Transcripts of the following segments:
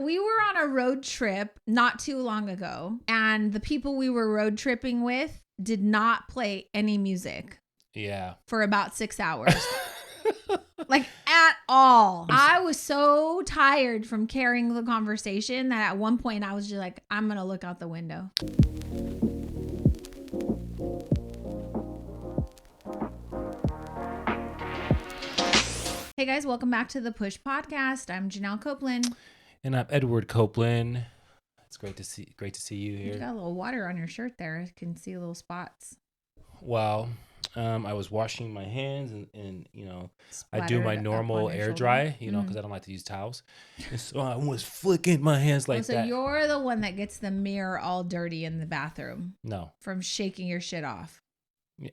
We were on a road trip not too long ago, and the people we were road tripping with did not play any music. Yeah. For about 6 hours. Like at all. I was so tired from carrying the conversation that at one point I was just like, I'm going to look out the window. Hey guys, welcome back to the Push Podcast. I'm Janelle Copeland. And I'm Edward Copeland. It's great to see you here. You got a little water on your shirt there. I can see little spots. Well, I was washing my hands and I do my Splattered normal up on your air shoulder. dry, because I don't like to use towels. And so I was flicking my hands like so that. you're the one that gets the mirror all dirty in the bathroom No. from shaking your shit off.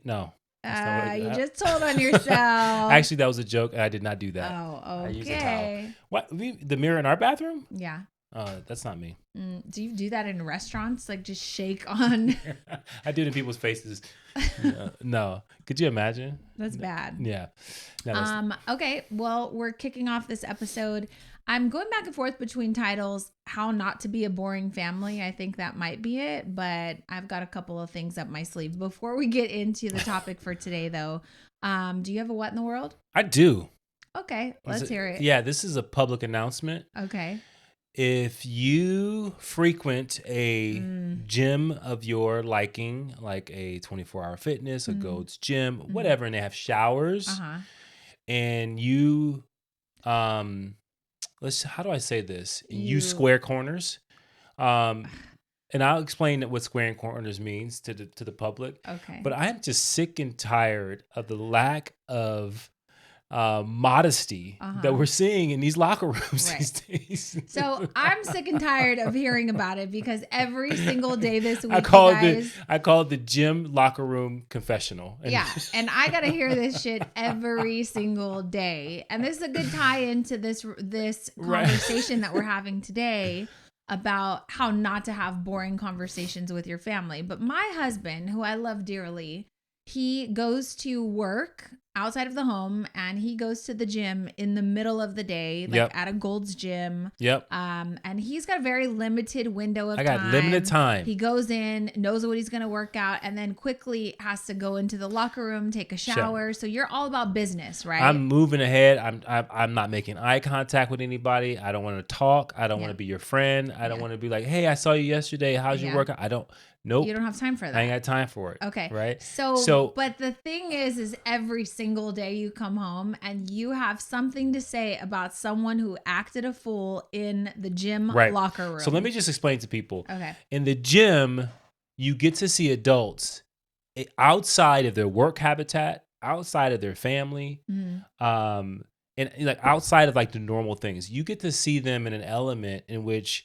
No. You just told on yourself. Actually, that was a joke. I did not do that. Oh, I used a okay. towel. What? The mirror in our bathroom? Yeah. That's not me. Do you do that in restaurants? Like just shake on? I do it in people's faces. No. Could you imagine? That's bad. Yeah. No, okay. Well, we're kicking off this episode. I'm going back and forth between titles, How Not to Be a Boring Family. I think that might be it, but I've got a couple of things up my sleeve. Before we get into the topic for today, though, do you have a what in the world? I do. Okay. Let's hear it. Yeah, this is a public announcement. Okay. If you frequent a gym of your liking, like a 24-hour fitness, a Gold's Gym, whatever, and they have showers, and you, how do I say this? You square corners, and I'll explain what squaring corners means to the public. Okay. But I'm just sick and tired of the lack of modesty that we're seeing in these locker rooms these days. So I'm sick and tired of hearing about it because every single day this week, I call it the gym locker room confessional. And I gotta hear this shit every single day. And this is a good tie into this conversation that we're having today about how not to have boring conversations with your family. But my husband, who I love dearly, he goes to work outside of the home and he goes to the gym in the middle of the day, like at a Gold's Gym. Yep. And he's got a very limited window of time. I got limited time. He goes in, knows what he's going to work out, and then quickly has to go into the locker room, take a shower. So you're all about business, right? I'm moving ahead. I'm not making eye contact with anybody. I don't want to talk. I don't want to be your friend. I don't want to be like, hey, I saw you yesterday. How's your workout? Nope. You don't have time for that. I ain't got time for it. Okay. Right. So, but the thing is every single day you come home and you have something to say about someone who acted a fool in the gym locker room. So let me just explain to people. Okay. In the gym, you get to see adults outside of their work habitat, outside of their family, and like outside of like the normal things. You get to see them in an element in which,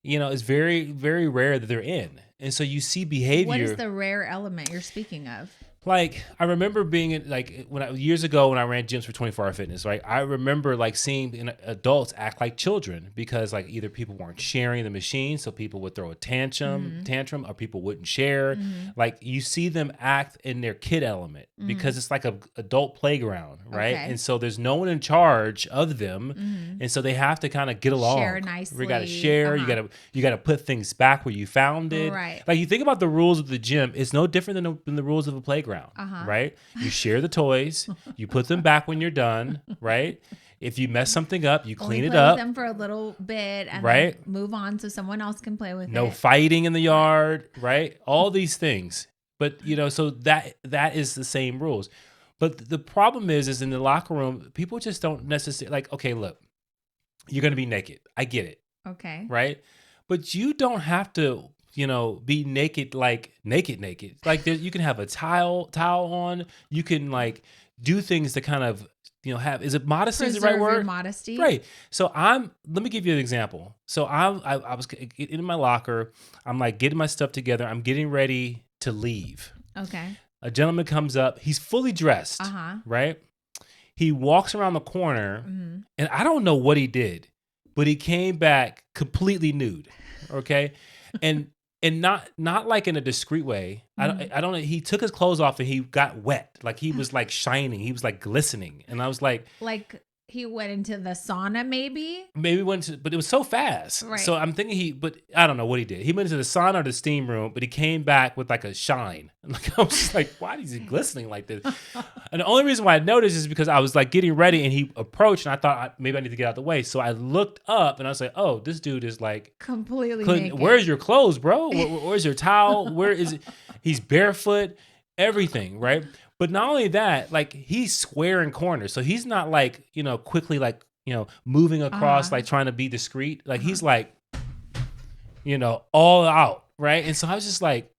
it's very, very rare that they're in. And so you see behavior. What is the rare element you're speaking of? Like, I remember being in, like, years ago when I ran gyms for 24-hour fitness, right? I remember like seeing adults act like children because like either people weren't sharing the machine, so people would throw a tantrum, or people wouldn't share. Like you see them act in their kid element because it's like a adult playground, right? Okay. And so there's no one in charge of them, and so they have to kind of get along. Share nicely. We gotta share. You gotta put things back where you found it. Right. Like you think about the rules of the gym, it's no different than the rules of a playground. Right? You share the toys, you put them back when you're done, right? If you mess something up, you clean it up. With them for a little bit and then move on so someone else can play with it. No fighting in the yard, right? All these things. But, so that is the same rules. But the problem is in the locker room, people just don't necessarily like, okay, look, you're going to be naked. I get it. Okay. Right? But you don't have to be naked, like naked. Like you can have a towel on. You can like do things to kind of, have, is it modesty is the right word? Your modesty. Right. So let me give you an example. So I was in my locker. I'm like getting my stuff together. I'm getting ready to leave. Okay. A gentleman comes up. He's fully dressed. Right. He walks around the corner and I don't know what he did, but he came back completely nude. Okay. And not like in a discreet way. I don't know. He took his clothes off and he got wet. Like he was like shining. He was like glistening. And I was like He went into the sauna, maybe. Maybe went to, but it was so fast. Right. So I'm thinking but I don't know what he did. He went into the sauna or the steam room, but he came back with like a shine. Like I was just like, why is he glistening like this? And the only reason why I noticed is because I was like getting ready and he approached and I thought maybe I need to get out of the way. So I looked up and I was like, oh, this dude is like completely naked. Where's your clothes, bro? Where's your towel? Where is it? He's barefoot, everything, right? But not only that, like he's squaring corners. So he's not like, quickly like, moving across, like trying to be discreet. Like he's like, all out. Right. And so I was just like,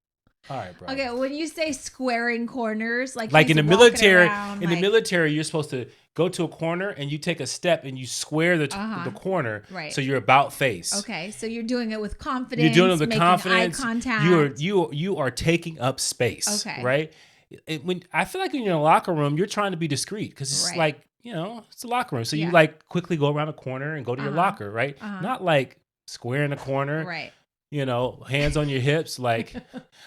all right, bro. Okay. When you say squaring corners, like in the military, around, the military, you're supposed to go to a corner and you take a step and you square the corner. Right. So you're about face. Okay. So you're doing it with confidence. You're doing it with confidence. Eye contact. You are taking up space. Okay. Right. When I feel like when you're in a locker room, you're trying to be discreet because it's like, it's a locker room. So you like quickly go around a corner and go to your locker, right? Not like square in the corner, right? Hands on your hips, like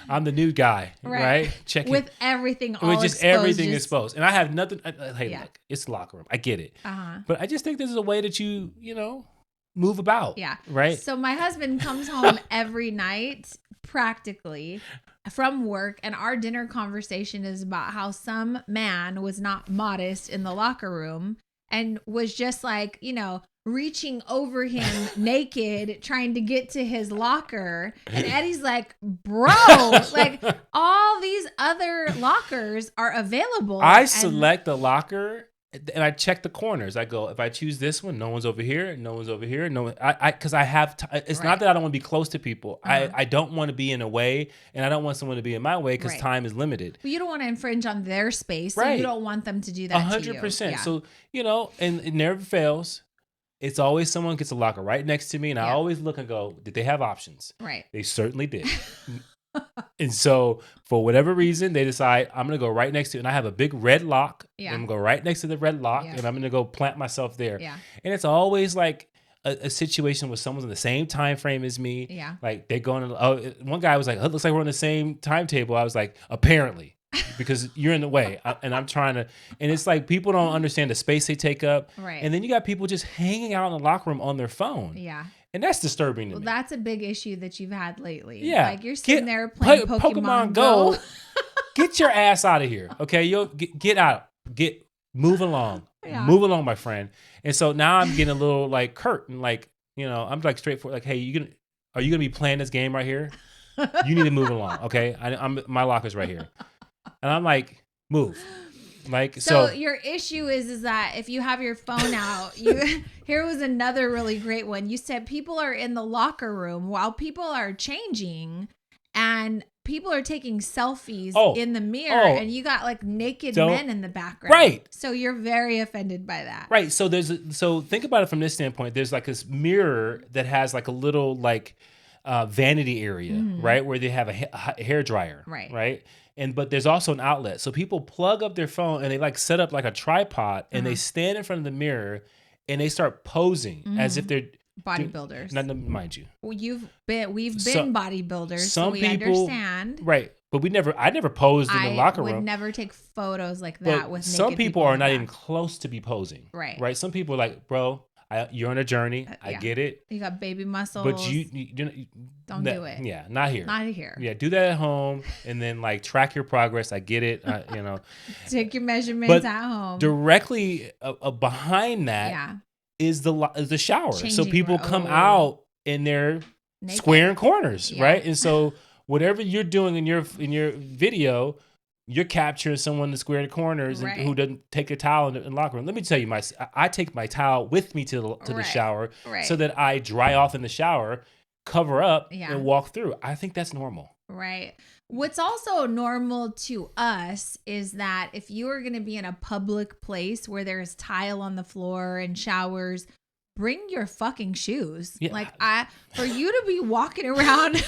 I'm the new guy, right? Checking with everything, with just exposed, everything exposed, and I have nothing. Hey, look, it's the locker room. I get it, but I just think this is a way that you move about, right? So my husband comes home every night, practically, from work, and our dinner conversation is about how some man was not modest in the locker room and was just like, reaching over him naked, trying to get to his locker. And Eddie's like, bro, like all these other lockers are available. I select the locker and I check the corners. I go, if I choose this one, no one's over here, no one's over here. No one, because I have, it's not that I don't want to be close to people. I don't want to be in a way, and I don't want someone to be in my way because time is limited. Well, you don't want to infringe on their space. So you don't want them to do that 100%. Yeah. So, and it never fails. It's always someone gets a locker right next to me, and I always look and go, did they have options? Right. They certainly did. And so for whatever reason, they decide I'm going to go right next to it. And I have a big red lock. Yeah. I'm going to go right next to the red lock and I'm going to go plant myself there. Yeah. And it's always like a situation where someone's in the same time frame as me. Yeah. Like they're going to, one guy was like, oh, it looks like we're on the same timetable. I was like, apparently. Because you're in the way and I'm trying to, and it's like people don't understand the space they take up. Right. And then you got people just hanging out in the locker room on their phone. Yeah. And that's disturbing to me. That's a big issue that you've had lately. Yeah. Like you're sitting there playing Pokemon Go. Get your ass out of here. Okay. You'll get out. Move along. Yeah. Move along, my friend. And so now I'm getting a little like curt and like, I'm like straightforward. Like, hey, are you going to be playing this game right here? You need to move along. Okay. My locker's right here. And I'm like, move. Like so your issue is that if you have your phone out, here was another really great one. You said people are in the locker room while people are changing and people are taking selfies in the mirror and you got like naked men in the background. Right. So you're very offended by that. Right. So so think about it from this standpoint. There's like this mirror that has like a little like vanity area, right? Where they have a hair dryer. Right. But there's also an outlet. So people plug up their phone and they like set up like a tripod and they stand in front of the mirror and they start posing as if they're bodybuilders. Mind you. Well, we've been bodybuilders, so we people, understand. Right. But I never posed in the locker room. I would never take photos like that with naked some people are not even close to be posing. Right. Right. Some people are like, bro, you're on a journey. I get it. You got baby muscles. But you don't do it. Yeah, not here. Not here. Yeah, do that at home and then like track your progress. I get it. Take your measurements at home. Directly behind that is the shower. Changing so people come out and they're squaring corners, right? And so whatever you're doing in your video, you're capturing someone to square the corners and who doesn't take a towel in the locker room. Let me tell you, I take my towel with me to the shower so that I dry off in the shower, cover up, and walk through. I think that's normal. Right. What's also normal to us is that if you are going to be in a public place where there's tile on the floor and showers, bring your fucking shoes. Yeah. Like for you to be walking around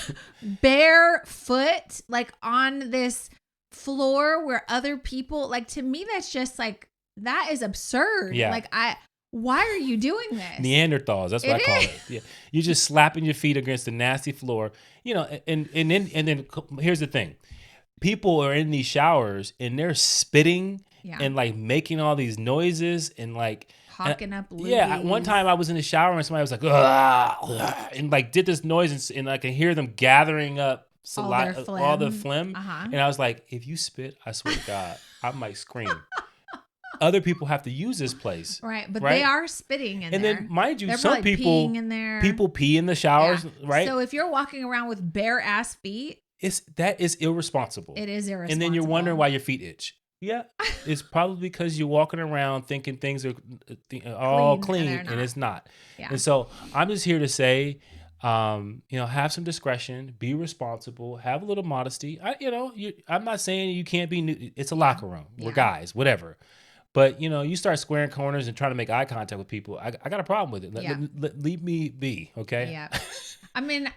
barefoot, like on this floor where other people, like, to me that's just like, that is absurd. Like why are you doing this? Neanderthals, that's what I call it. Yeah. You're just slapping your feet against the nasty floor, and then here's the thing. People are in these showers and they're spitting and like making all these noises and like hawking up lilies. Yeah, one time I was in the shower and somebody was like, "Ugh, ugh," and like did this noise, and I can hear them gathering up all the phlegm. And I was like, if you spit, I swear to God, I might scream. Other people have to use this place. Right, but they are spitting in there. And then, mind you, they're some people peeing in there. People pee in the showers, right? So if you're walking around with bare ass feet, that is irresponsible. It is irresponsible. And then you're wondering why your feet itch. Yeah, it's probably because you're walking around thinking things are all clean and it's not. Yeah. And so I'm just here to say, have some discretion, be responsible, have a little modesty. I'm not saying you can't be new. It's a locker room. We're guys, whatever. But, you start squaring corners and trying to make eye contact with people. I got a problem with it. Leave me be, okay? Yeah. I mean,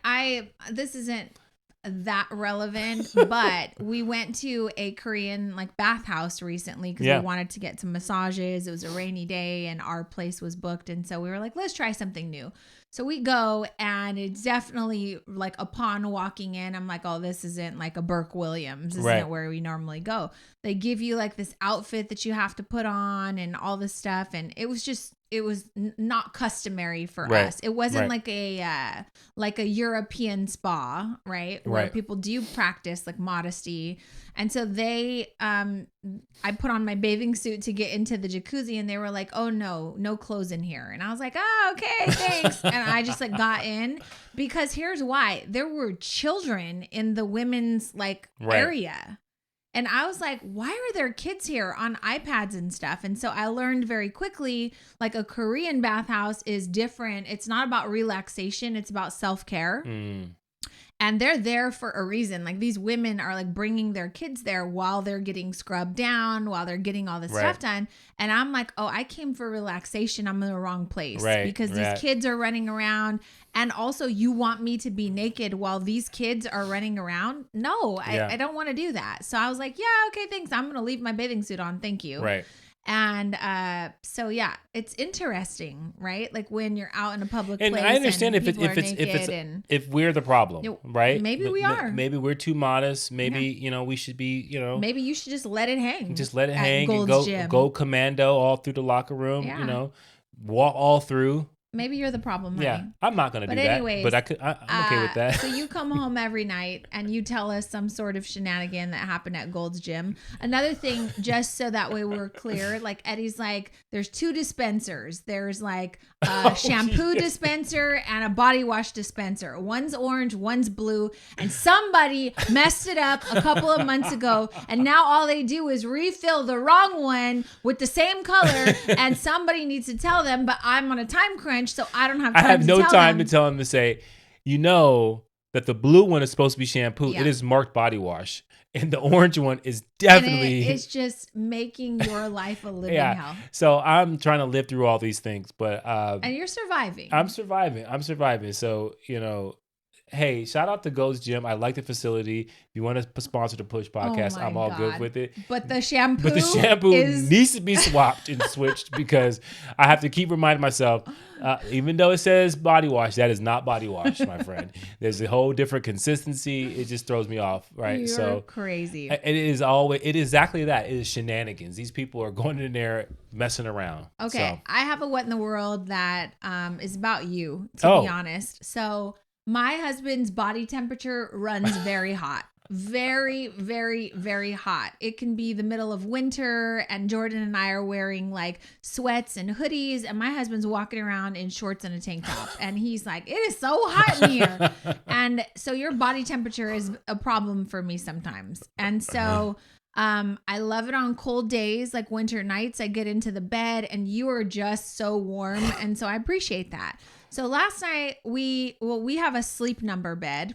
this isn't that relevant, but we went to a Korean bathhouse recently because we wanted to get some massages. It was a rainy day and our place was booked. And so we were like, let's try something new. So we go, and it's definitely upon walking in, I'm like, oh, this isn't like a Burke Williams. This isn't where we normally go. They give you this outfit that you have to put on and all this stuff. And it was not customary for us. It wasn't like a European spa, right? Where people do practice modesty. And so I put on my bathing suit to get into the jacuzzi, and they were like, oh no clothes in here. And I was like, oh, okay, thanks. And I just got in, because here's why. There were children in the women's area. And I was like, why are there kids here on iPads and stuff? And so I learned very quickly, a Korean bathhouse is different. It's not about relaxation. It's about self-care. And they're there for a reason. These women are bringing their kids there while they're getting scrubbed down, while they're getting all this stuff done. And I'm like, oh, I came for relaxation. I'm in the wrong place because these kids are running around. And also, you want me to be naked while these kids are running around? No, I don't want to do that. So I was like, yeah, okay, thanks. I'm going to leave my bathing suit on. Thank you. Right. And so it's interesting, right? When you're out in a public place, and I understand if we're the problem, right? Maybe we are. Maybe we're too modest. Maybe we should be. Maybe you should just let it hang. Just let it hang and go commando all through the locker room. Yeah. Walk all through. Maybe you're the problem, honey. Yeah, I'm not going to do anyways, that. But I'm okay with that. So you come home every night and you tell us some sort of shenanigan that happened at Gold's Gym. Another thing, just so that way we're clear, Eddie's there's 2 dispensers. There's a shampoo dispenser and a body wash dispenser. One's orange, one's blue. And somebody messed it up a couple of months ago. And now all they do is refill the wrong one with the same color. And somebody needs to tell them, but I'm on a time crunch. So I don't have time to tell them. I have no time to tell them to say, that the blue one is supposed to be shampoo. Yeah. It is marked body wash. And the orange one is definitely... it's just making your life a living hell. So I'm trying to live through all these things. But and you're surviving. I'm surviving. So, hey, shout out to Gold's Gym. I like the facility. If you want to sponsor the Push podcast, I'm all good with it. But the shampoo needs to be swapped and switched, because I have to keep reminding myself, even though it says body wash, that is not body wash, my friend. There's a whole different consistency. It just throws me off, right? You're crazy. It is exactly that. It is shenanigans. These people are going in there messing around. Okay, so. I have a what in the world that is about you, to be honest. So my husband's body temperature runs very hot. Very, very, very hot. It can be the middle of winter, and Jordan and I are wearing sweats and hoodies, and my husband's walking around in shorts and a tank top, and he's like, it is so hot in here. And so your body temperature is a problem for me sometimes. And so I love it on cold days, winter nights. I get into the bed and you are just so warm, and so I appreciate that. So last night we have a Sleep Number bed,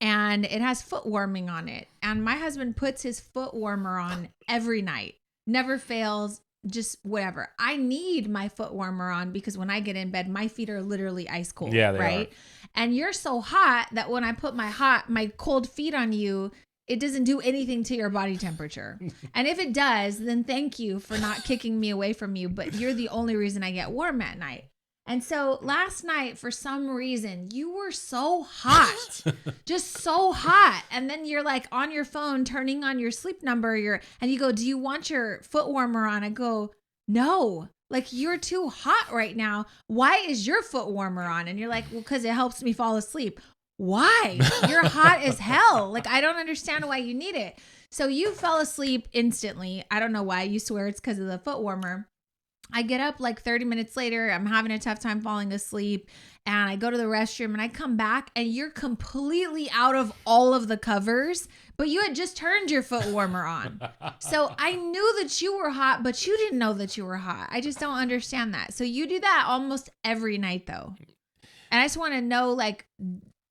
and it has foot warming on it. And my husband puts his foot warmer on every night. Never fails, just whatever. I need my foot warmer on because when I get in bed, my feet are literally ice cold. Yeah, they right? are. And you're so hot that when I put my cold feet on you, it doesn't do anything to your body temperature. And if it does, then thank you for not kicking me away from you. But you're the only reason I get warm at night. And so last night, for some reason, you were so hot, just so hot. And then you're on your phone, turning on your Sleep Number, and you go, do you want your foot warmer on? I go, no, Like, you're too hot right now. Why is your foot warmer on? And you're like, well, because it helps me fall asleep. Why? You're hot as hell. Like, I don't understand why you need it. So you fell asleep instantly. I don't know why. You swear it's because of the foot warmer. I get up like 30 minutes later. I'm having a tough time falling asleep. And I go to the restroom and I come back and you're completely out of all of the covers, but you had just turned your foot warmer on. So I knew that you were hot, but you didn't know that you were hot. I just don't understand that. So you do that almost every night though. And I just want to know, like,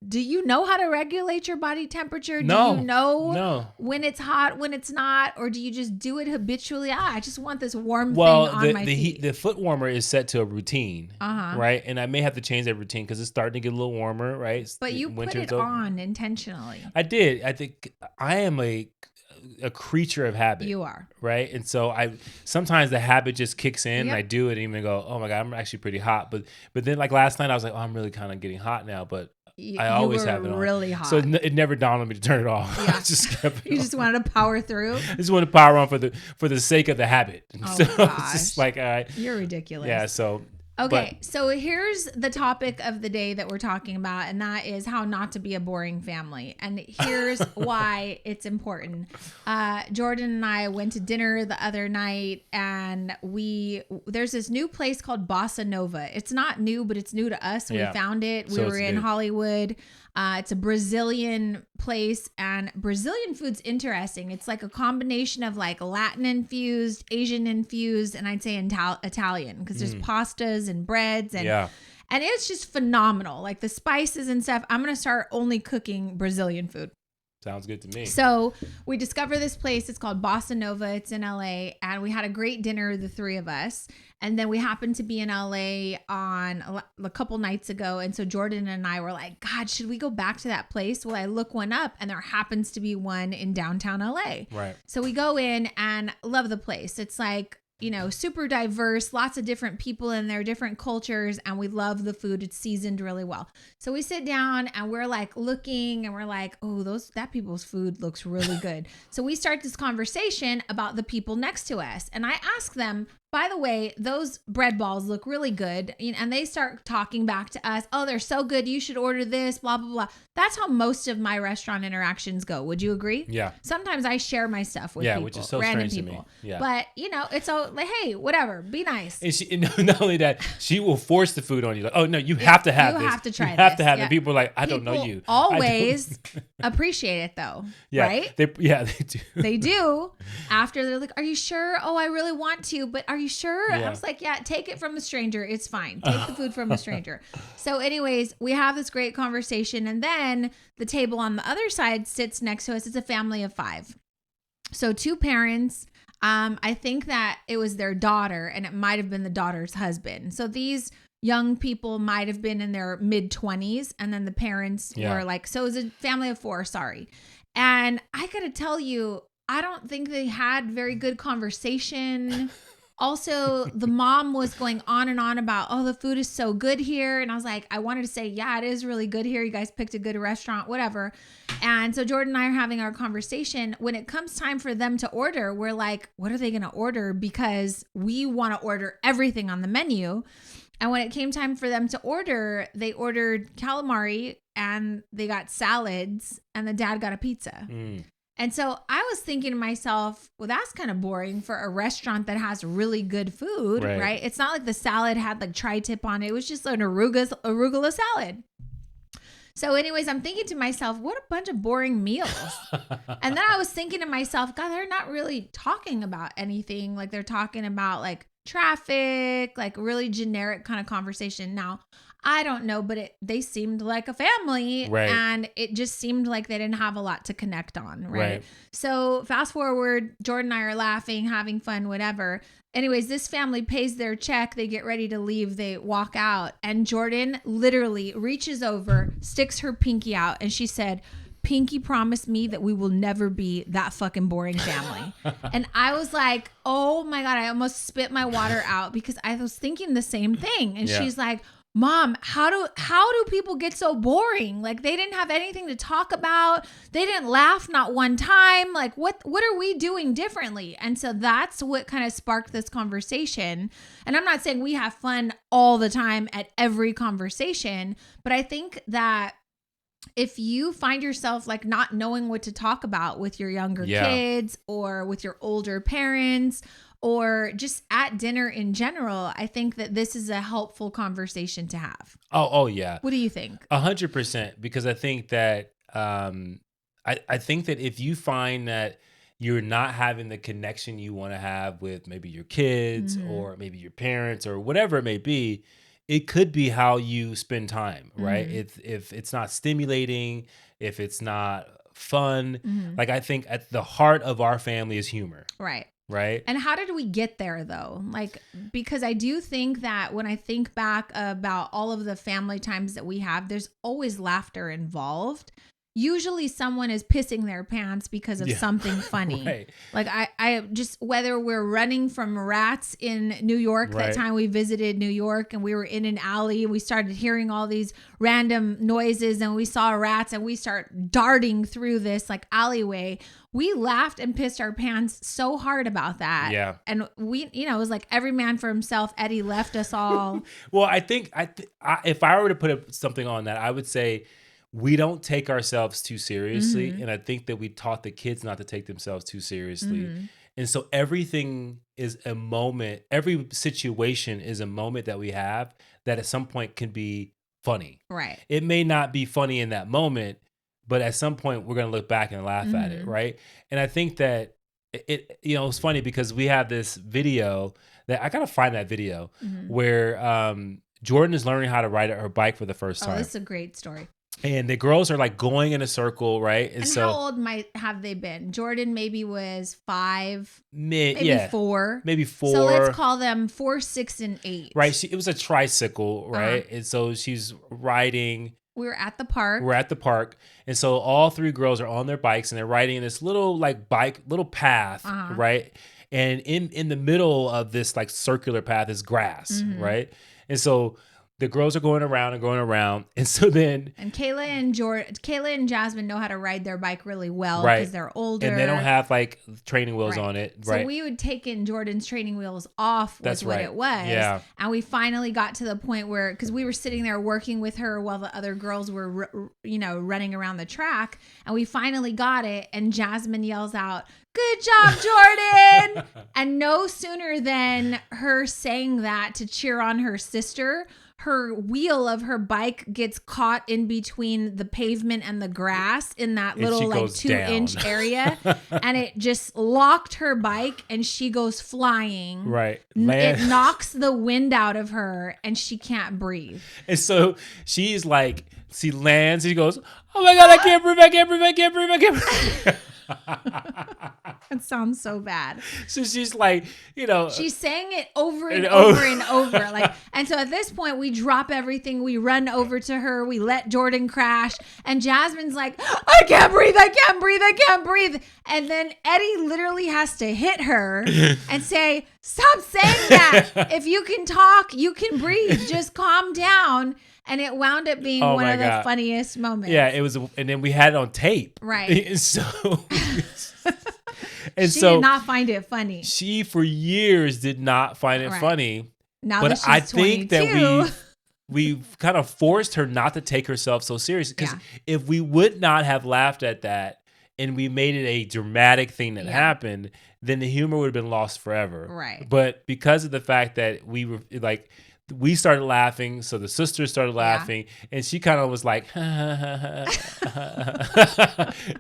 do you know how to regulate your body temperature? Do you know when it's hot, when it's not? Or do you just do it habitually? I just want this warm thing on my feet. The foot warmer is set to a routine, right? And I may have to change that routine because it's starting to get a little warmer, right? But you put it on intentionally. I did. I think I am a creature of habit. You are. Right? And so sometimes the habit just kicks in and I do it and even go, oh my God, I'm actually pretty hot. But then like last night I was like, oh, I'm really kind of getting hot now. But I always have it on. Really hot. So it never dawned on me to turn it off. Yeah. You just wanted to power through. I just wanted to power on for the sake of the habit. Oh, so gosh. it's just like, all right. You're ridiculous. Yeah, so. Okay, so here's the topic of the day that we're talking about, and that is how not to be a boring family. And here's why it's important. Jordan and I went to dinner the other night, and there's this new place called Bossa Nova. It's not new, but it's new to us. We found it. We were in Hollywood. It's a Brazilian place, and Brazilian food's interesting. It's like a combination of like Latin infused, Asian infused, and I'd say Italian, because there's pastas and breads and it's just phenomenal. Like the spices and stuff. I'm going to start only cooking Brazilian food. Sounds good to me. So we discovered this place. It's called Bossa Nova. It's in LA. And we had a great dinner, the three of us. And then we happened to be in LA on a couple nights ago. And so Jordan and I were like, God, should we go back to that place? Well, I look one up and there happens to be one in downtown LA. Right. So we go in and love the place. It's like, you know, super diverse, lots of different people in there, different cultures, and we love the food. It's seasoned really well. So we sit down and we're like looking and we're like, oh, that people's food looks really good. So we start this conversation about the people next to us. And I ask them, by the way, those bread balls look really good. And they start talking back to us. Oh, they're so good. You should order this, blah, blah, blah. That's how most of my restaurant interactions go. Would you agree? Yeah. Sometimes I share my stuff with people, which is so random strange people. to me. Yeah. But, you know, it's all like, hey, whatever, be nice. And not only that, she will force the food on you. Like, oh, no, you have to have this. You have to try this. You have to have it. People are like, I don't know you. Always appreciate it though, right? They do. They do. After they're like, are you sure? Oh, I really want to, but are you sure? Yeah. I was like, yeah, take it from a stranger. It's fine. Take the food from a stranger. So anyways, we have this great conversation. And then the table on the other side sits next to us. It's a family of 5. So 2 parents. I think that it was their daughter and it might have been the daughter's husband. So these young people might have been in their mid-20s and then the parents were like, so it was a family of 4, sorry. And I got to tell you, I don't think they had very good conversation. Also, the mom was going on and on about, oh, the food is so good here. And I was like, I wanted to say, yeah, it is really good here. You guys picked a good restaurant, whatever. And so Jordan and I are having our conversation. When it comes time for them to order, we're like, what are they going to order? Because we want to order everything on the menu. And when it came time for them to order, they ordered calamari and they got salads and the dad got a pizza. And so I was thinking to myself, well, that's kind of boring for a restaurant that has really good food, right? It's not like the salad had like tri-tip on it. It was just an arugula salad. So anyways, I'm thinking to myself, what a bunch of boring meals. And then I was thinking to myself, God, they're not really talking about anything. Like they're talking about like traffic, like really generic kind of conversation. Now, I don't know, but they seemed like a family and it just seemed like they didn't have a lot to connect on. Right. So fast forward, Jordan and I are laughing, having fun, whatever. Anyways, this family pays their check. They get ready to leave. They walk out and Jordan literally reaches over, sticks her pinky out. And she said, Pinky promised me that we will never be that fucking boring family. And I was like, oh my God, I almost spit my water out because I was thinking the same thing. And she's like, Mom, how do people get so boring? Like, they didn't have anything to talk about. They didn't laugh not one time. Like, what are we doing differently? And so that's what kind of sparked this conversation. And I'm not saying we have fun all the time at every conversation, but I think that if you find yourself like not knowing what to talk about with your younger kids or with your older parents or just at dinner in general, I think that this is a helpful conversation to have. Oh yeah. What do you think? 100%, because I think that I think that if you find that you're not having the connection you want to have with maybe your kids or maybe your parents or whatever it may be, it could be how you spend time, right? If it's not stimulating, if it's not fun, like I think at the heart of our family is humor. Right. Right. And how did we get there though? Like, because I do think that when I think back about all of the family times that we have, there's always laughter involved. Usually someone is pissing their pants because of something funny. Right. Like I just, whether we're running from rats in New York, that time we visited New York and we were in an alley, we started hearing all these random noises and we saw rats and we start darting through this like alleyway. We laughed and pissed our pants so hard about that. Yeah. And we, it was like every man for himself. Eddie left us all. Well, I think if I were to put something on that, I would say we don't take ourselves too seriously. And I think that we taught the kids not to take themselves too seriously. And so everything is a moment. Every situation is a moment that we have that at some point can be funny. Right. It may not be funny in that moment, but at some point we're going to look back and laugh at it. Right. And I think that it's funny because we have this video that I got to find that video where Jordan is learning how to ride her bike for the first time. Oh, this is a great story. And the girls are like going in a circle, right? And so, how old have they been? Jordan maybe was 5, maybe 4. Maybe 4. So let's call them 4, 6, and 8. Right. It was a tricycle, right? And so she's riding. We were at the park. And so all 3 girls are on their bikes and they're riding this little like little path, right? And in the middle of this like circular path is grass, right? And so the girls are going around. And so then... And Kayla and Jasmine know how to ride their bike really well because they're older. And they don't have like training wheels on it. Right. So we would take in Jordan's training wheels off was what it was. Yeah. And we finally got to the point where... Because we were sitting there working with her while the other girls were, running around the track. And we finally got it. And Jasmine yells out, "Good job, Jordan!" And no sooner than her saying that to cheer on her sister... her wheel of her bike gets caught in between the pavement and the grass in that little like 2-inch area. And it just locked her bike and she goes flying. Right. It knocks the wind out of her and she can't breathe. And so she's like, she lands and she goes, "Oh my God, I can't breathe. It sounds so bad. So she's like, she's saying it over and over and over. Like, and so at this point we drop everything. We run over to her. We let Jordan crash. And Jasmine's like, "I can't breathe. And then Eddie literally has to hit her and say, "Stop saying that. If you can talk, you can breathe. Just calm down." And it wound up being one of the funniest moments. Yeah, it was. And then we had it on tape. Right. And so... she did not find it funny. She, for years, did not find it funny. Now but that she's I think 22. That we've kind of forced her not to take herself so serious. Because if we would not have laughed at that and we made it a dramatic thing that happened, then the humor would have been lost forever. Right. But because of the fact that we were like... we started laughing, so the sisters started laughing, and she kind of was like,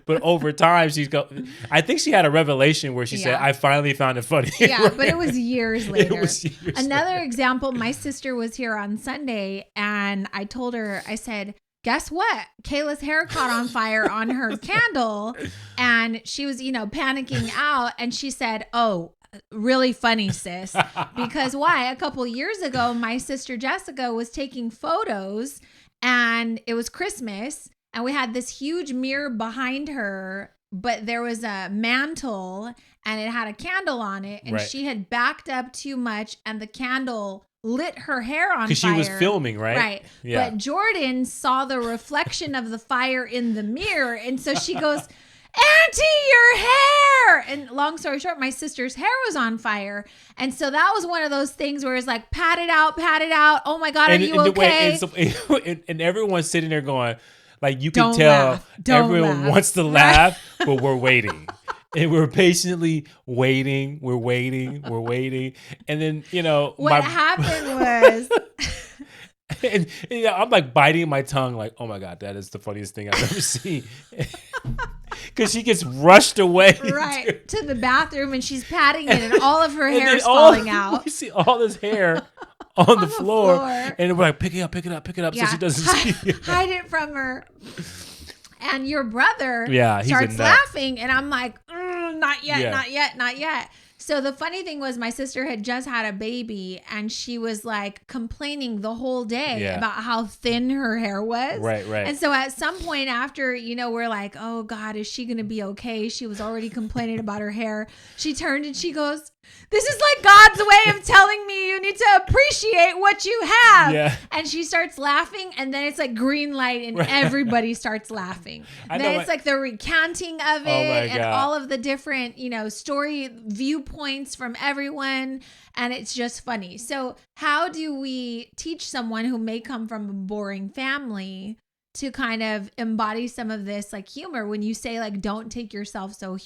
but over time, I think she had a revelation where she said, "I finally found it funny." Yeah, but it was years later. Another example, my sister was here on Sunday, and I told her, I said, "Guess what? Kayla's hair caught on fire on her candle," and she was, panicking out, and she said, "Oh, really funny, sis." Because why? A couple years ago, my sister Jessica was taking photos and it was Christmas and we had this huge mirror behind her but there was a mantle and it had a candle on it, and she had backed up too much, and the candle lit her hair on fire. Because she was filming, right? Right. Yeah. But Jordan saw the reflection of the fire in the mirror, and so she goes, Auntie, your hair! And long story short, my sister's hair was on fire. And so that was one of those things where it's like, pat it out. Oh my God, are you okay? And everyone's sitting there going, like, you can tell everyone wants to laugh, but we're waiting. And we're patiently waiting. We're waiting. And then, what happened was... And I'm like biting my tongue, like, oh my God, that is the funniest thing I've ever seen. Because she gets rushed away. Right. To the bathroom, and she's patting it, and all of her hair is falling out. We see all this hair on the floor. And we're like, pick it up, so she doesn't see it. Hide it from her. And your brother he's starts laughing, and I'm like, not yet. So the funny thing was, my sister had just had a baby, and she was like complaining the whole day about how thin her hair was. Right. And so at some point after, we're like, oh God, is she going to be okay? She was already complaining about her hair. She turned and she goes, this is like God's way of telling me you need to appreciate what you have. Yeah. And she starts laughing, and then it's like green light, and everybody starts laughing. Then it's like the recanting of it and all of the different, story viewpoints from everyone. And it's just funny. So how do we teach someone who may come from a boring family to kind of embody some of this like humor when you say like, don't take yourself so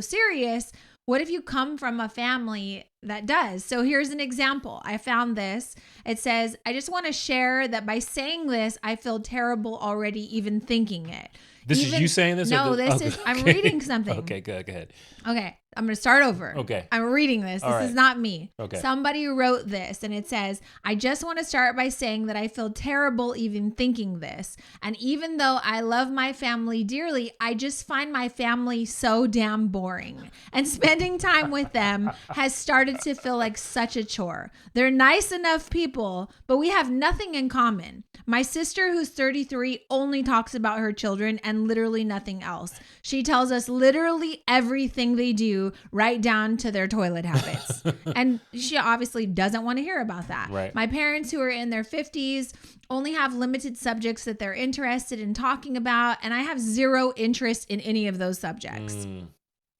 serious? What if you come from a family that does? So here's an example. I found this. It says, I just want to share that by saying this, I feel terrible already even thinking it. This is you saying this? No, I'm reading something. Okay, go ahead. Okay, I'm going to start over. Okay. I'm reading this. This is not me. Okay. Somebody wrote this, and it says, I just want to start by saying that I feel terrible even thinking this. And even though I love my family dearly, I just find my family so damn boring. And spending time with them has started to feel like such a chore. They're nice enough people, but we have nothing in common. My sister, who's 33, only talks about her children and literally nothing else. She tells us literally everything they do, right down to their toilet habits. And she obviously doesn't want to hear about that. Right. My parents, who are in their 50s, only have limited subjects that they're interested in talking about, and I have zero interest in any of those subjects.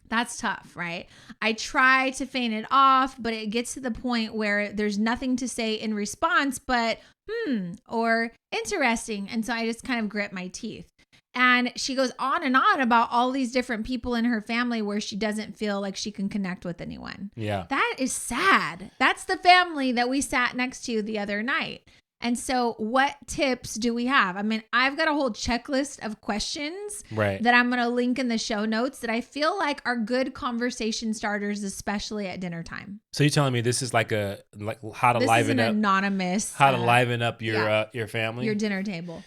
That's tough, right? I try to feign it off, but it gets to the point where there's nothing to say in response but or interesting. And so I just kind of grit my teeth. And she goes on and on about all these different people in her family where she doesn't feel like she can connect with anyone. Yeah. That is sad. That's the family that we sat next to the other night. And so what tips do we have? I mean, I've got a whole checklist of questions that I'm going to link in the show notes that I feel like are good conversation starters, especially at dinner time. So you're telling me this is like how to liven up anonymous, how to liven up your family, your dinner table.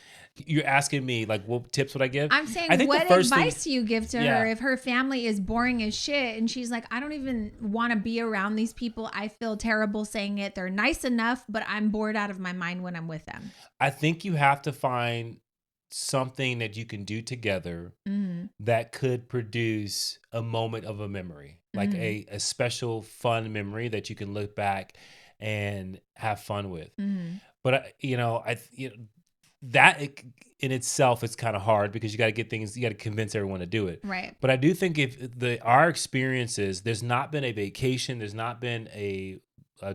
You're asking me like what tips would I give? I'm saying what advice do you give to her if her family is boring as shit and she's like, I don't even want to be around these people. I feel terrible saying it. They're nice enough, but I'm bored out of my mind when I'm with them. I think you have to find something that you can do together that could produce a moment of a memory, like a special fun memory that you can look back and have fun with. But that in itself is kind of hard because you got to convince everyone to do it. Right. But I do think if our experiences, there's not been a vacation, there's not been a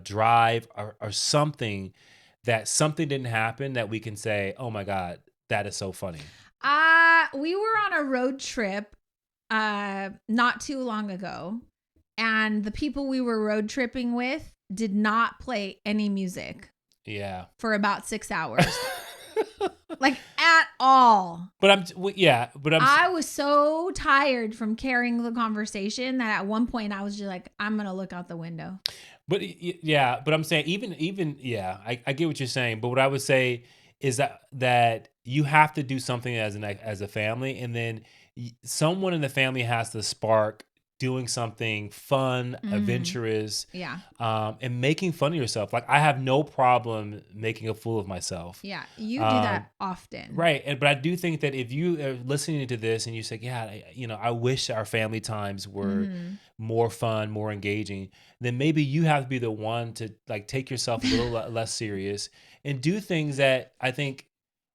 drive or something didn't happen that we can say, oh my God, that is so funny. We were on a road trip not too long ago, and the people we were road tripping with did not play any music. Yeah. For about 6 hours. Like at all. I was so tired from carrying the conversation that at one point I was just like, I'm going to look out the window. But I'm saying I get what you're saying. But what I would say is that you have to do something as a family, and then someone in the family has to spark doing something fun, adventurous, and making fun of yourself. Like I have no problem making a fool of myself. Yeah, you do that often. Right. But I do think that if you are listening to this and you say, yeah, I wish our family times were more fun, more engaging, then maybe you have to be the one to like take yourself a little less serious and do things that I think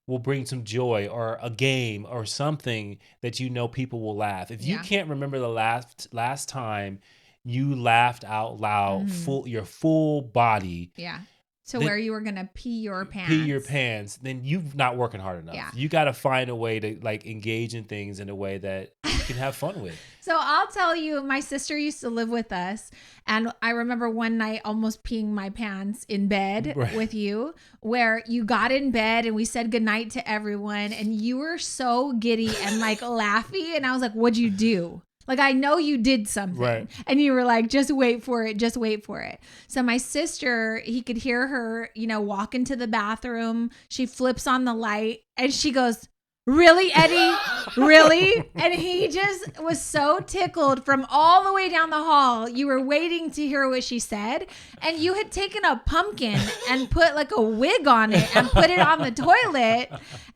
will bring some joy, or a game or something that people will laugh. If you can't remember the last time you laughed out loud, your full body. Yeah. To where you were going to pee your pants. Then you're not working hard enough. Yeah. You got to find a way to like engage in things in a way that you can have fun with. So I'll tell you, my sister used to live with us, and I remember one night almost peeing my pants in bed with you, where you got in bed and we said goodnight to everyone, and you were so giddy and like laughy, and I was like, what'd you do? Like, I know you did something. Right. And you were like, just wait for it. Just wait for it. So my sister, he could hear her, walk into the bathroom. She flips on the light and she goes, really, Eddie? Really? And he just was so tickled from all the way down the hall. You were waiting to hear what she said. And you had taken a pumpkin and put like a wig on it and put it on the toilet.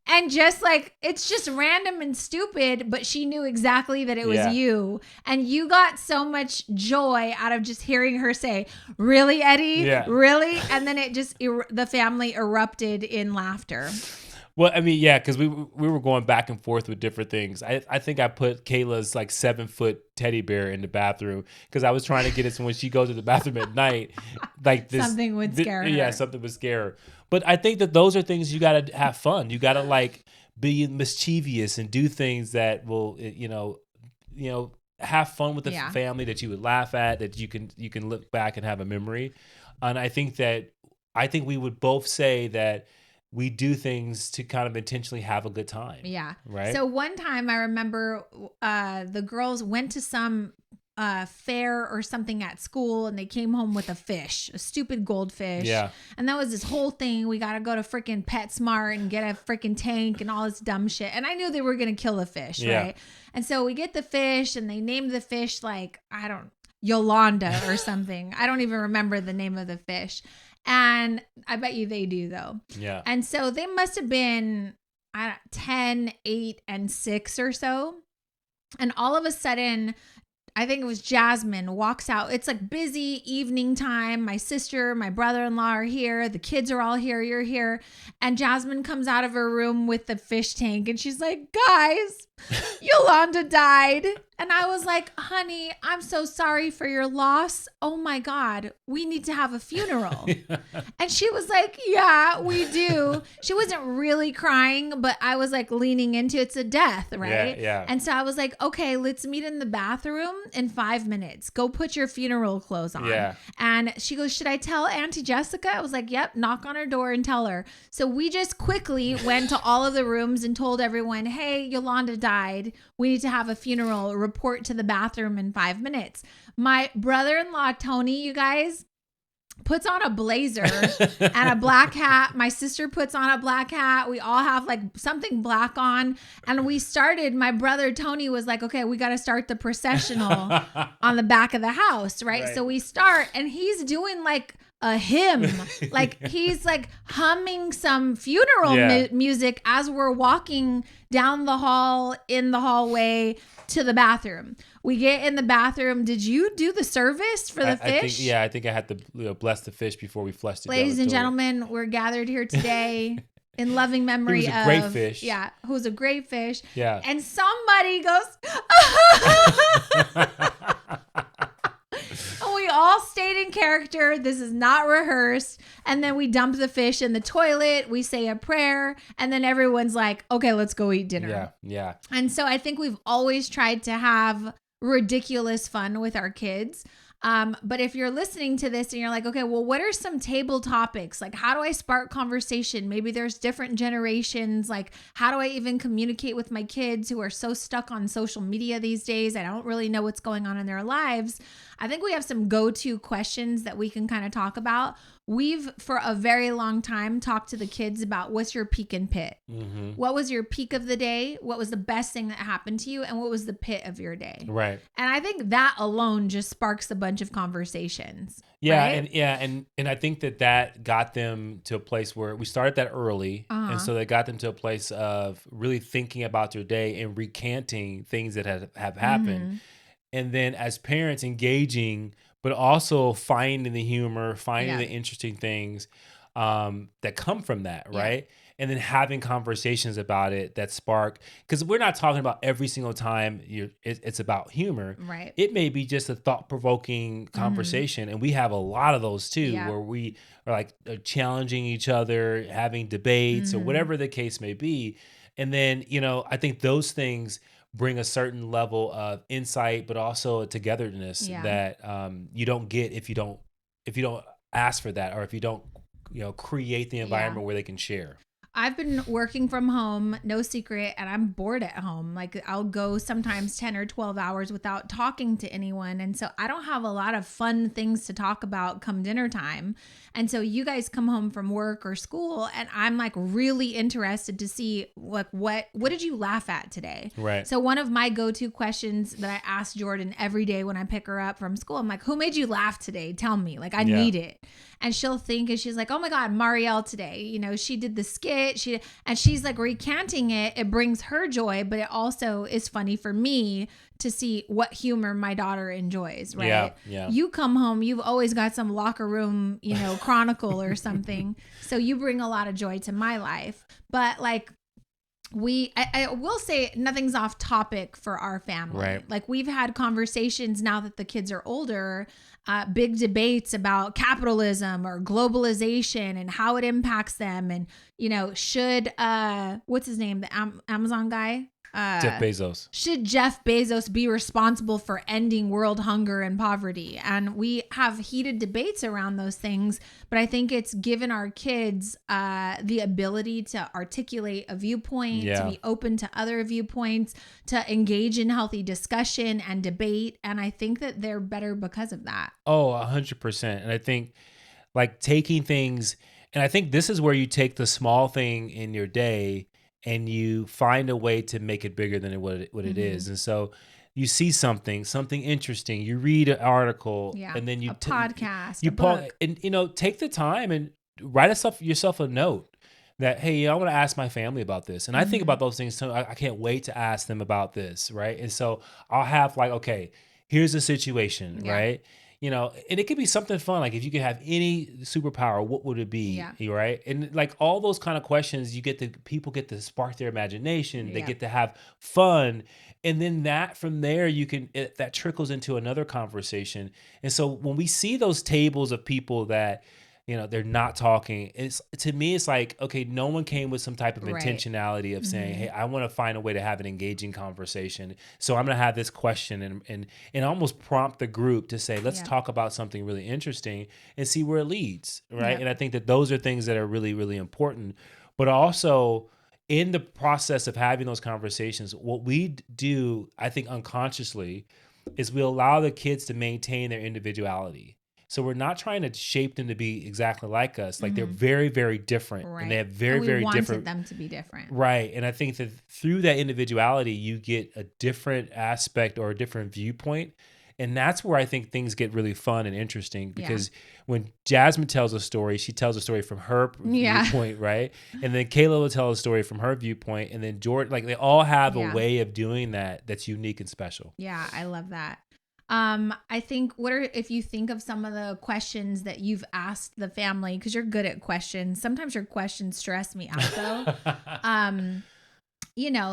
And just like, it's just random and stupid, but she knew exactly that it was you. And you got so much joy out of just hearing her say, really, Eddie? Yeah. Really? And then it just, the family erupted in laughter. Well, I mean, yeah, because we were going back and forth with different things. I think I put Kayla's like 7-foot teddy bear in the bathroom because I was trying to get it so when she goes to the bathroom at night, like this something would scare her. Yeah, something would scare her. But I think that those are things you got to have fun. You got to like be mischievous and do things that will, have fun with the family, that you would laugh at, that you can look back and have a memory. And I think we would both say that we do things to kind of intentionally have a good time. Yeah. Right. So one time I remember the girls went to some fair or something at school, and they came home with a stupid goldfish. Yeah. And that was this whole thing. We got to go to freaking PetSmart and get a freaking tank and all this dumb shit. And I knew they were going to kill the fish. Right. And so we get the fish, and they named the fish like, Yolanda or something. I don't even remember the name of the fish. And I bet you they do though. Yeah. And so they must have been 10, 8, and 6 or so. And all of a sudden, I think it was Jasmine walks out. It's like busy evening time. My sister, my brother-in-law are here. The kids are all here. You're here. And Jasmine comes out of her room with the fish tank, and she's like, guys, Yolanda died. And I was like, honey, I'm so sorry for your loss. Oh my God, we need to have a funeral. And she was like, yeah, we do. She wasn't really crying, but I was like leaning into it's a death, right? Yeah. And so I was like, okay, let's meet in the bathroom in 5 minutes. Go put your funeral clothes on. Yeah. And she goes, should I tell Auntie Jessica? I was like, yep, knock on her door and tell her. So we just quickly went to all of the rooms and told everyone, hey, Yolanda died. We need to have a funeral. Report to the bathroom in 5 minutes. My brother-in-law, Tony, you guys, puts on a blazer and a black hat. My sister puts on a black hat. We all have like something black on. And my brother Tony was like, okay, we got to start the processional on the back of the house, right? So we start, and he's doing like a hymn. Like he's like humming some funeral music as we're walking down the hall in the hallway to the bathroom. We get in the bathroom. Did you do the service for the fish? I think I had to bless the fish before we flushed it. Ladies and gentlemen, we're gathered here today in loving memory of great fish. Yeah, who's a great fish. Yeah. And somebody goes, and we all stayed in character. This is not rehearsed. And then we dump the fish in the toilet. We say a prayer. And then everyone's like, okay, let's go eat dinner. Yeah. And so I think we've always tried to have ridiculous fun with our kids. But if you're listening to this and you're like, okay, well, what are some table topics? Like, how do I spark conversation? Maybe there's different generations. Like, how do I even communicate with my kids who are so stuck on social media these days? I don't really know what's going on in their lives. I think we have some go-to questions that we can kind of talk about. we've for a very long time talked to the kids about what's your peak and pit. Mm-hmm. What was your peak of the day? What was the best thing that happened to you? And what was the pit of your day? Right. And I think that alone just sparks a bunch of conversations. Yeah, right? and I think that got them to a place where we started that early, and so they got them to a place of really thinking about their day and recanting things that have happened. Mm-hmm. And then as parents engaging, but also finding the humor, finding the interesting things that come from that, right? And then having conversations about it that spark, because we're not talking about every single time it's about humor. Right. It may be just a thought-provoking conversation, and we have a lot of those too, where we are like challenging each other, having debates, or whatever the case may be. And then, I think those things bring a certain level of insight, but also a togetherness that you don't get if you don't ask for that, or if you don't create the environment where they can share. I've been working from home, no secret, and I'm bored at home. Like I'll go sometimes 10 or 12 hours without talking to anyone. And so I don't have a lot of fun things to talk about come dinner time. And so you guys come home from work or school, and I'm like really interested to see like what did you laugh at today? Right. So one of my go-to questions that I ask Jordan every day when I pick her up from school, I'm like, who made you laugh today? Tell me. Like I need it. And she'll think, and she's like, oh my God, Marielle today, she did the skit. She's like recanting it. It brings her joy, but it also is funny for me to see what humor my daughter enjoys, right? Yeah. You come home, you've always got some locker room, chronicle or something. So you bring a lot of joy to my life. But like I will say nothing's off topic for our family. Right. Like we've had conversations now that the kids are older, big debates about capitalism or globalization and how it impacts them. And, should, what's his name? The Amazon guy? Jeff Bezos. Should Jeff Bezos be responsible for ending world hunger and poverty? And we have heated debates around those things, but I think it's given our kids the ability to articulate a viewpoint, to be open to other viewpoints, to engage in healthy discussion and debate. And I think that they're better because of that. Oh, 100%. And I think like taking things, and I think this is where you take the small thing in your day and you find a way to make it bigger than what it is. And so you see something interesting, you read an article, and then you a podcast, you a book. And take the time and write yourself a note that, hey, I want to ask my family about this. And I think about those things too. I can't wait to ask them about this, right? And so I'll have like, okay, here's the situation, right? And it could be something fun. Like if you could have any superpower, what would it be? Right. And like all those kind of questions, people get to spark their imagination. They get to have fun. And then from there, that trickles into another conversation. And so when we see those tables of people that, they're not talking, to me, it's like, okay, no one came with some type of intentionality of saying, hey, I want to find a way to have an engaging conversation. So I'm going to have this question and almost prompt the group to say, let's talk about something really interesting and see where it leads. Right. And I think that those are things that are really, really important, but also in the process of having those conversations, what we do, I think unconsciously, is we allow the kids to maintain their individuality. So we're not trying to shape them to be exactly like us. Like they're very, very different, and they have very, very different. We wanted them to be different, right? And I think that through that individuality, you get a different aspect or a different viewpoint, and that's where I think things get really fun and interesting. Because when Jasmine tells a story, she tells a story from her viewpoint, right? And then Kayla will tell a story from her viewpoint, and then Jordan. Like they all have a way of doing that's unique and special. Yeah, I love that. I think if you think of some of the questions that you've asked the family, because you're good at questions. Sometimes your questions stress me out though.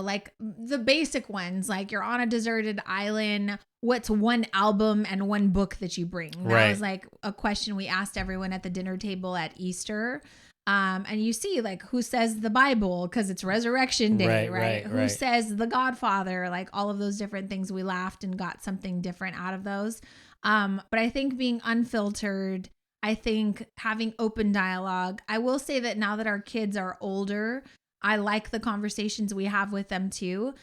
Like the basic ones, like you're on a deserted island. What's one album and one book that you bring? That was like a question we asked everyone at the dinner table at Easter. And you see like who says the Bible because it's Resurrection Day, right? Who says the Godfather, like all of those different things. We laughed and got something different out of those. But I think being unfiltered, I think having open dialogue. I will say that now that our kids are older, I like the conversations we have with them too.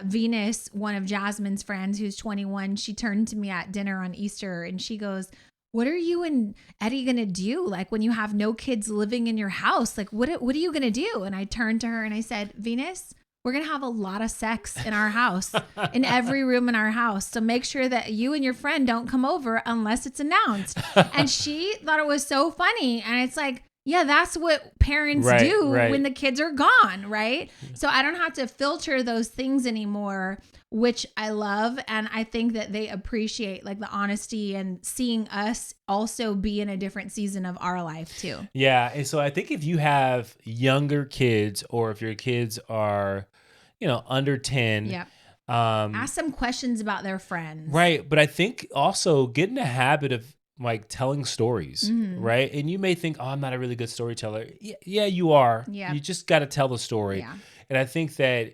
Venus, one of Jasmine's friends who's 21, she turned to me at dinner on Easter and she goes, what are you and Eddie going to do? Like when you have no kids living in your house, like what are you going to do? And I turned to her and I said, Venus, we're going to have a lot of sex in our house, in every room in our house. So make sure that you and your friend don't come over unless it's announced. And she thought it was so funny. And it's like, yeah, that's what parents do when the kids are gone, right? So I don't have to filter those things anymore, which I love. And I think that they appreciate like the honesty and seeing us also be in a different season of our life too. Yeah. And so I think if you have younger kids, or if your kids are, under 10, ask some questions about their friends. Right. But I think also get in the habit of like telling stories, right? And you may think, oh, I'm not a really good storyteller. Yeah, you are. Yeah. You just got to tell the story. Yeah. And I think that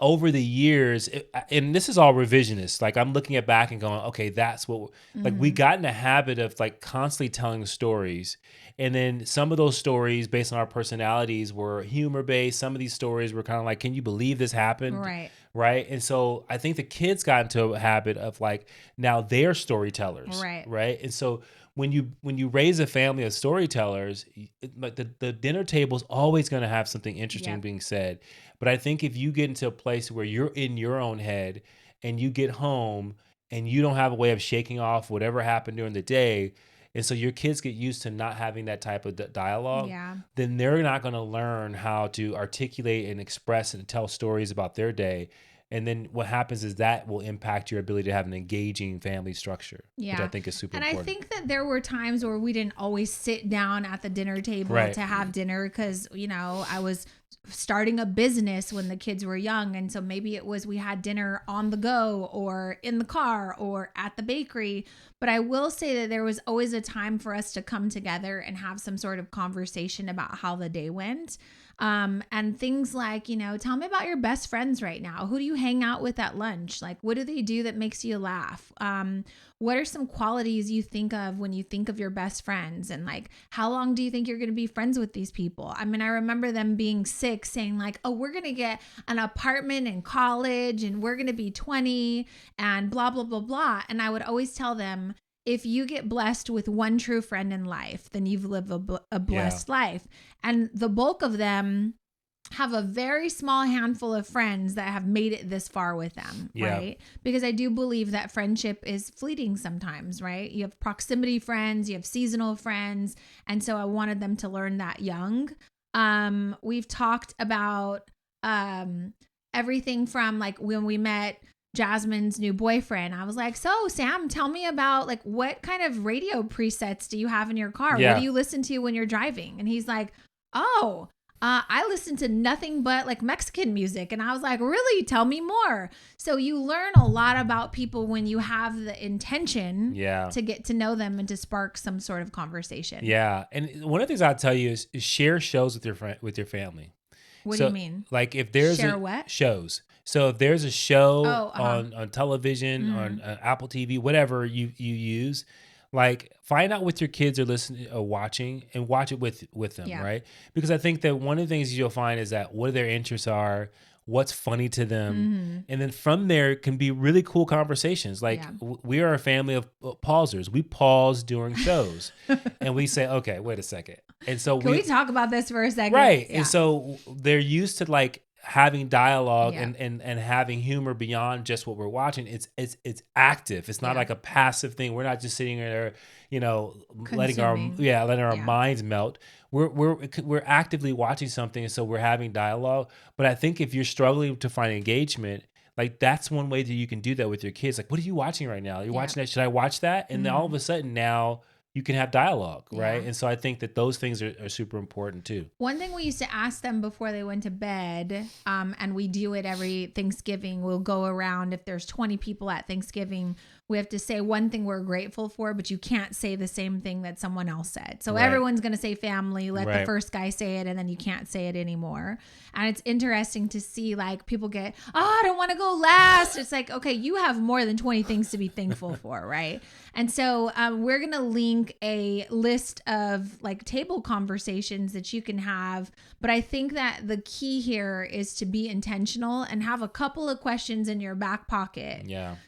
over the years, and this is all revisionist, like I'm looking at back and going, okay, that's what, like we got in the habit of like constantly telling stories. And then some of those stories based on our personalities were humor based. Some of these stories were kind of like, can you believe this happened? Right. Right. And so I think the kids got into a habit of like, now they're storytellers. Right. And so when you raise a family of storytellers, like the dinner table is always going to have something interesting being said. But I think if you get into a place where you're in your own head and you get home and you don't have a way of shaking off whatever happened during the day, and so your kids get used to not having that type of dialogue, then they're not going to learn how to articulate and express and tell stories about their day. And then what happens is that will impact your ability to have an engaging family structure, which I think is super important. And I think that there were times where we didn't always sit down at the dinner table to have dinner because, I was starting a business when the kids were young. And so maybe it was we had dinner on the go or in the car or at the bakery. But I will say that there was always a time for us to come together and have some sort of conversation about how the day went. And things like, tell me about your best friends right now. Who do you hang out with at lunch? Like, what do they do that makes you laugh? What are some qualities you think of when you think of your best friends? And like, how long do you think you're going to be friends with these people? I mean, I remember them being 6 saying like, oh, we're going to get an apartment in college and we're going to be 20 and blah, blah, blah, blah. And I would always tell them, if you get blessed with one true friend in life, then you've lived a blessed life. And the bulk of them have a very small handful of friends that have made it this far with them, right? Because I do believe that friendship is fleeting sometimes, right? You have proximity friends, you have seasonal friends. And so I wanted them to learn that young. We've talked about everything from like when we met Jasmine's new boyfriend. I was like, so Sam, tell me about like what kind of radio presets do you have in your car? What do you listen to when you're driving? And he's like, oh, I listen to nothing but like Mexican music. And I was like, really? Tell me more. So you learn a lot about people when you have the intention to get to know them and to spark some sort of conversation. Yeah. And one of the things I'll tell you is share shows with your family. What do you mean? Like if there's shows. So if there's a show on television, on Apple TV, whatever you use, like find out what your kids are listening or watching and watch it with them, right? Because I think that one of the things you'll find is that what their interests are, what's funny to them. And then from there can be really cool conversations. Like we are a family of pausers. We pause during shows and we say, okay, wait a second. And so Can we talk about this for a second? Right. Yeah. And so they're used to like having dialogue and having humor beyond just what we're watching. It's active. It's not like a passive thing. We're not just sitting there, letting our minds melt. We're actively watching something, and so we're having dialogue. But I think if you're struggling to find engagement, like that's one way that you can do that with your kids. Like, what are you watching right now? You're watching that. Should I watch that? And then all of a sudden now you can have dialogue, right? And so I think that those things are super important too. One thing we used to ask them before they went to bed, and we do it every Thanksgiving, we'll go around, if there's 20 people at Thanksgiving, we have to say one thing we're grateful for, but you can't say the same thing that someone else said. So everyone's going to say family, let the first guy say it, and then you can't say it anymore. And it's interesting to see like people get, I don't want to go last. It's like, okay, you have more than 20 things to be thankful for, right? And so we're going to link a list of like table conversations that you can have. But I think that the key here is to be intentional and have a couple of questions in your back pocket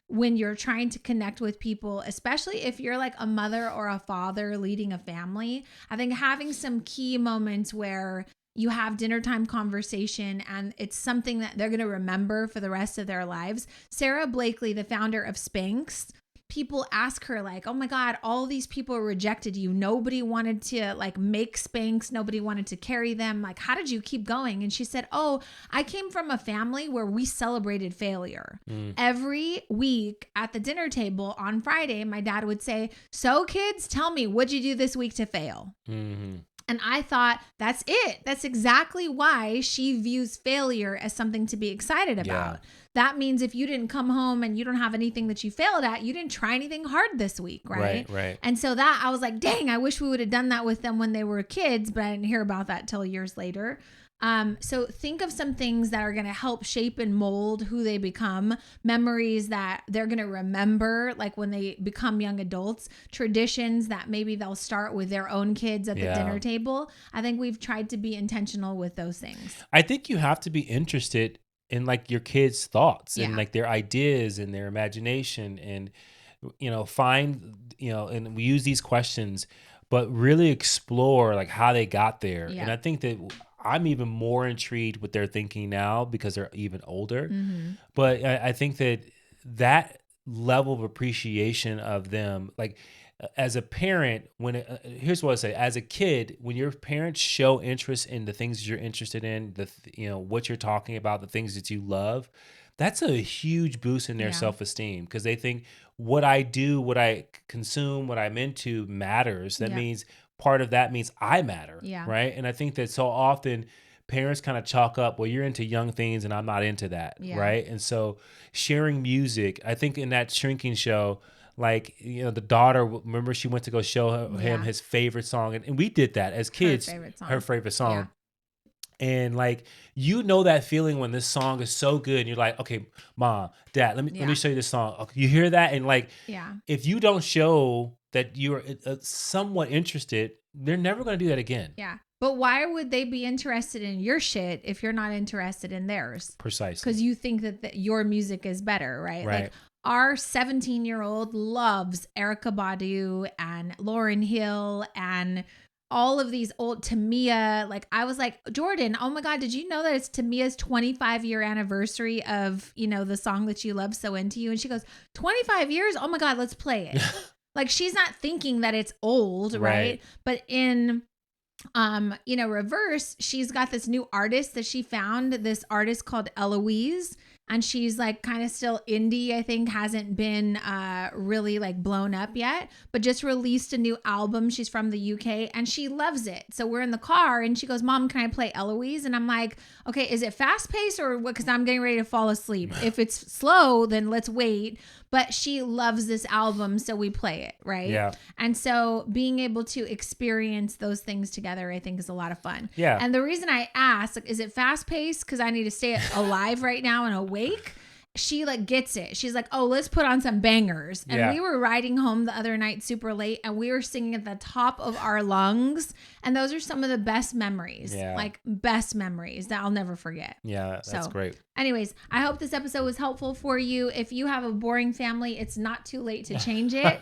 when you're trying to connect with people, especially if you're like a mother or a father leading a family. I think having some key moments where you have dinner time conversation and it's something that they're going to remember for the rest of their lives. Sarah Blakely, the founder of Spanx, people ask her like, oh my God, all these people rejected you. Nobody wanted to like make Spanx. Nobody wanted to carry them. Like, how did you keep going? And she said, oh, I came from a family where we celebrated failure. Every week at the dinner table on Friday, my dad would say, so kids, tell me, what'd you do this week to fail? And I thought, that's it. That's exactly why she views failure as something to be excited about. Yeah. That means if you didn't come home and you don't have anything that you failed at, you didn't try anything hard this week, right? Right. And so that I was like, dang, I wish we would have done that with them when they were kids, but I didn't hear about that till years later. So think of some things that are going to help shape and mold who they become, memories that they're going to remember, like when they become young adults, traditions that maybe they'll start with their own kids at the dinner table. I think we've tried to be intentional with those things. I think you have to be interested in like your kids' thoughts and like their ideas and their imagination and, find, and we use these questions, but really explore like how they got there. Yeah. And I think that I'm even more intrigued with their thinking now because they're even older. But I think that level of appreciation of them, like as a parent, here's what I say: as a kid, when your parents show interest in the things you're interested in, what you're talking about, the things that you love, that's a huge boost in their self-esteem because they think what I do, what I consume, what I'm into matters. That means part of that means I matter, right? And I think that so often parents kind of chalk up, well, you're into young things and I'm not into that, right? And so sharing music, I think in that shrinking show, like, the daughter, remember she went to go show him his favorite song. And we did that as kids, her favorite song. Yeah. And like, that feeling when this song is so good and you're like, okay, mom, dad, let me show you this song. Okay, you hear that? And like, if you don't show that you're somewhat interested, they're never going to do that again. Yeah. But why would they be interested in your shit if you're not interested in theirs? Precisely. Because you think that your music is better, right? Like our 17-year-old loves Erykah Badu and Lauryn Hill and all of these old Tamia. Like I was like, Jordan, oh my God, did you know that it's Tamia's 25-year anniversary of, the song that you love so into you? And she goes, 25 years? Oh my God, let's play it. Like she's not thinking that it's old, right? But in reverse, she's got this new artist that she found, this artist called Eloise. And she's like kind of still indie, I think, hasn't been really like blown up yet, but just released a new album. She's from the UK and she loves it. So we're in the car and she goes, Mom, can I play Eloise? And I'm like, okay, is it fast paced or what? Because I'm getting ready to fall asleep. If it's slow, then let's wait. But she loves this album, so we play it, right? Yeah. And so being able to experience those things together, I think, is a lot of fun. Yeah. And the reason I asked, like, is it fast paced? Because I need to stay alive right now and awake. She like gets it. She's like, oh, let's put on some bangers. And we were riding home the other night super late and we were singing at the top of our lungs. And those are some of the best memories, like best memories that I'll never forget. Yeah, that's great. Anyways, I hope this episode was helpful for you. If you have a boring family, it's not too late to change it.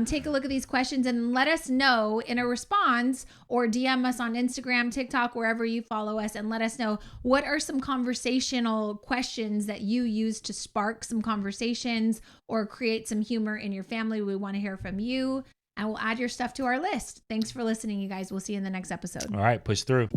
Take a look at these questions and let us know in a response or DM us on Instagram, TikTok, wherever you follow us, and let us know what are some conversational questions that you use to spark some conversations or create some humor in your family. We want to hear from you and we'll add your stuff to our list. Thanks for listening, you guys. We'll see you in the next episode. All right, push through.